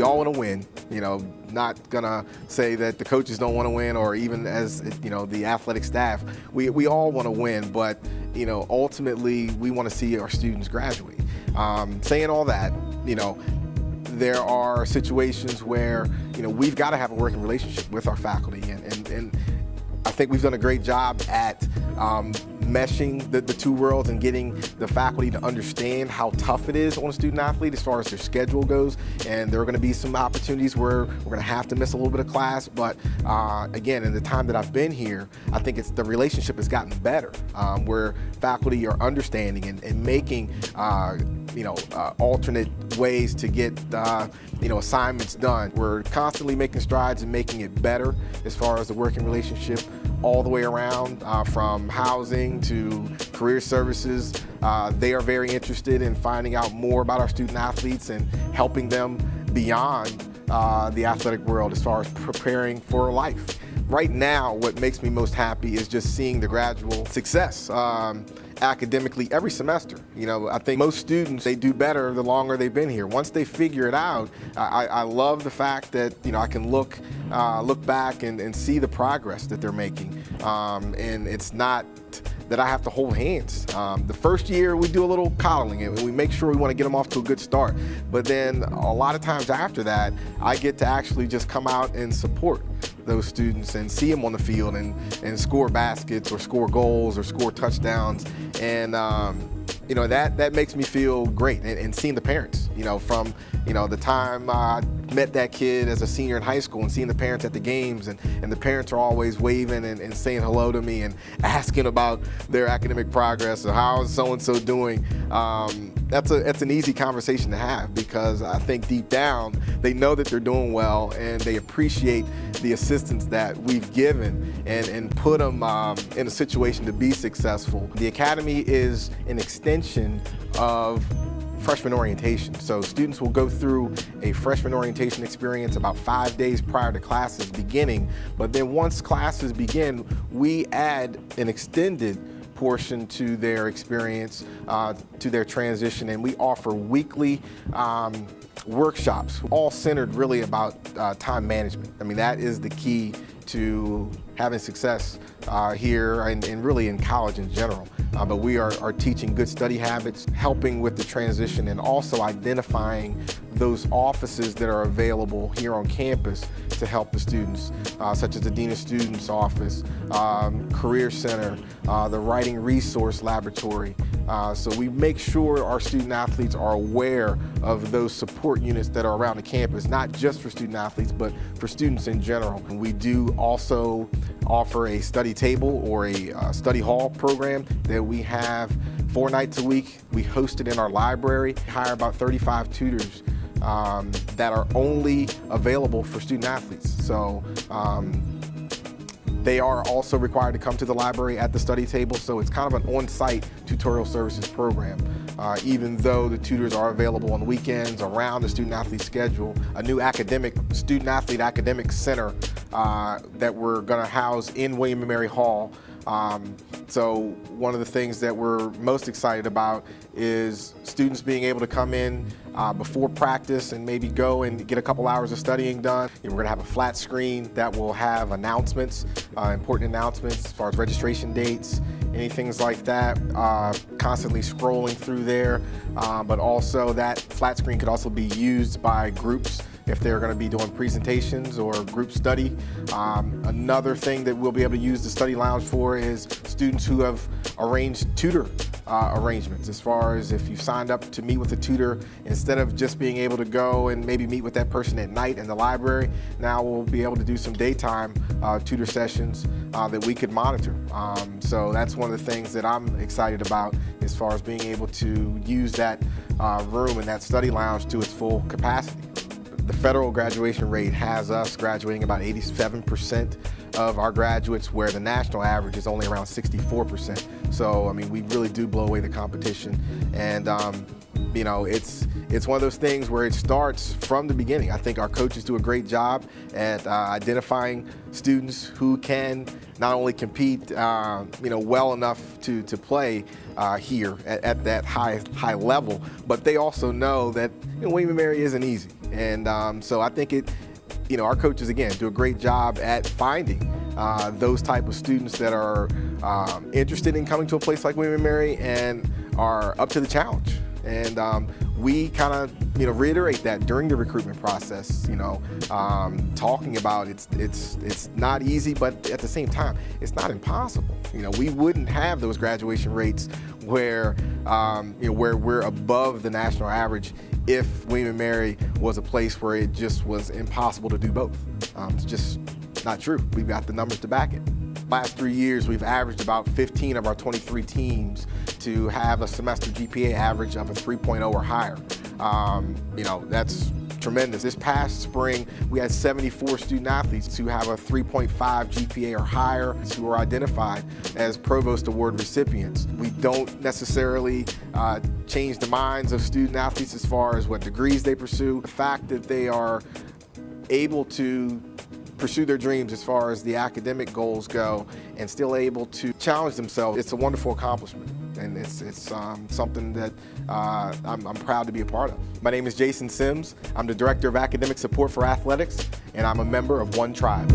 we all want to win. Not gonna say that the coaches don't want to win, or even as the athletic staff, we all want to win, but ultimately we want to see our students graduate. Saying all that, there are situations where we've got to have a working relationship with our faculty, and I think we've done a great job at meshing the two worlds and getting the faculty to understand how tough it is on a student athlete as far as their schedule goes. And there are going to be some opportunities where we're going to have to miss a little bit of class, but again, in the time that I've been here, I think the relationship has gotten better, where faculty are understanding and making alternate ways to get assignments done. We're constantly making strides and making it better as far as the working relationship all the way around, from housing to career services. They are very interested in finding out more about our student athletes and helping them beyond the athletic world as far as preparing for life. Right now, what makes me most happy is just seeing the gradual success academically every semester. I think most students, they do better the longer they've been here. Once they figure it out, I love the fact that I can look back and see the progress that they're making. And it's not that I have to hold hands. The first year we do a little coddling and we make sure we want to get them off to a good start. But then a lot of times after that, I get to actually just come out and support those students and see them on the field and score baskets or score goals or score touchdowns. And that makes me feel great. And seeing the parents, from the time I met that kid as a senior in high school and seeing the parents at the games, and the parents are always waving and saying hello to me and asking about their academic progress or how is so-and-so doing. That's an easy conversation to have, because I think deep down they know that they're doing well and they appreciate the assistance that we've given and put them in a situation to be successful. The Academy is an extension of freshman orientation. So students will go through a freshman orientation experience about 5 days prior to classes beginning, but then once classes begin, we add an extended portion to their experience, to their transition, and we offer weekly workshops, all centered really about time management. I mean, that is the key to having success here and really in college in general. But we are teaching good study habits, helping with the transition, and also identifying those offices that are available here on campus to help the students, such as the Dean of Students office, Career Center, the Writing Resource Laboratory. So we make sure our student athletes are aware of those support units that are around the campus, not just for student athletes, but for students in general. And we do also offer a study table or a study hall program that we have 4 nights a week. We host it in our library, hire about 35 tutors that are only available for student athletes. So they are also required to come to the library at the study table, so it's kind of an on-site tutorial services program. Even though the tutors are available on weekends around the student-athlete schedule, a new student-athlete academic center that we're going to house in William & Mary Hall. So one of the things that we're most excited about is students being able to come in before practice and maybe go and get a couple hours of studying done. And we're going to have a flat screen that will have announcements, important announcements as far as registration dates, anything like that, constantly scrolling through there. But also that flat screen could also be used by groups if they're going to be doing presentations or group study. Another thing that we'll be able to use the study lounge for is students who have arranged tutor arrangements, as far as if you've signed up to meet with a tutor, instead of just being able to go and maybe meet with that person at night in the library, now we'll be able to do some daytime tutor sessions that we could monitor. So that's one of the things that I'm excited about, as far as being able to use that room and that study lounge to its full capacity. The federal graduation rate has us graduating about 87% of our graduates, where the national average is only around 64%. So, I mean, we really do blow away the competition. And, you know, it's one of those things where it starts from the beginning. I think our coaches do a great job at identifying students who can not only compete, you know, well enough to play here at that high level, but they also know that, you know, William & Mary isn't easy. And so I think you know, our coaches, again, do a great job at finding those type of students that are interested in coming to a place like William & Mary and are up to the challenge. And we kind of, you know, reiterate that during the recruitment process, you know, talking about it's not easy, but at the same time, it's not impossible. You know, we wouldn't have those graduation rates where, you know, where we're above the national average if William & Mary was a place where it just was impossible to do both. It's just not true. We've got the numbers to back it. Last 3 years, we've averaged about 15 of our 23 teams to have a semester GPA average of a 3.0 or higher. You know, that's tremendous. This past spring, we had 74 student athletes who have a 3.5 GPA or higher who were identified as Provost Award recipients. We don't necessarily change the minds of student athletes as far as what degrees they pursue. The fact that they are able to pursue their dreams as far as the academic goals go and still able to challenge themselves, it's a wonderful accomplishment. And it's something that I'm proud to be a part of. My name is Jason Sims. I'm the Director of Academic Support for Athletics, and I'm a member of One Tribe.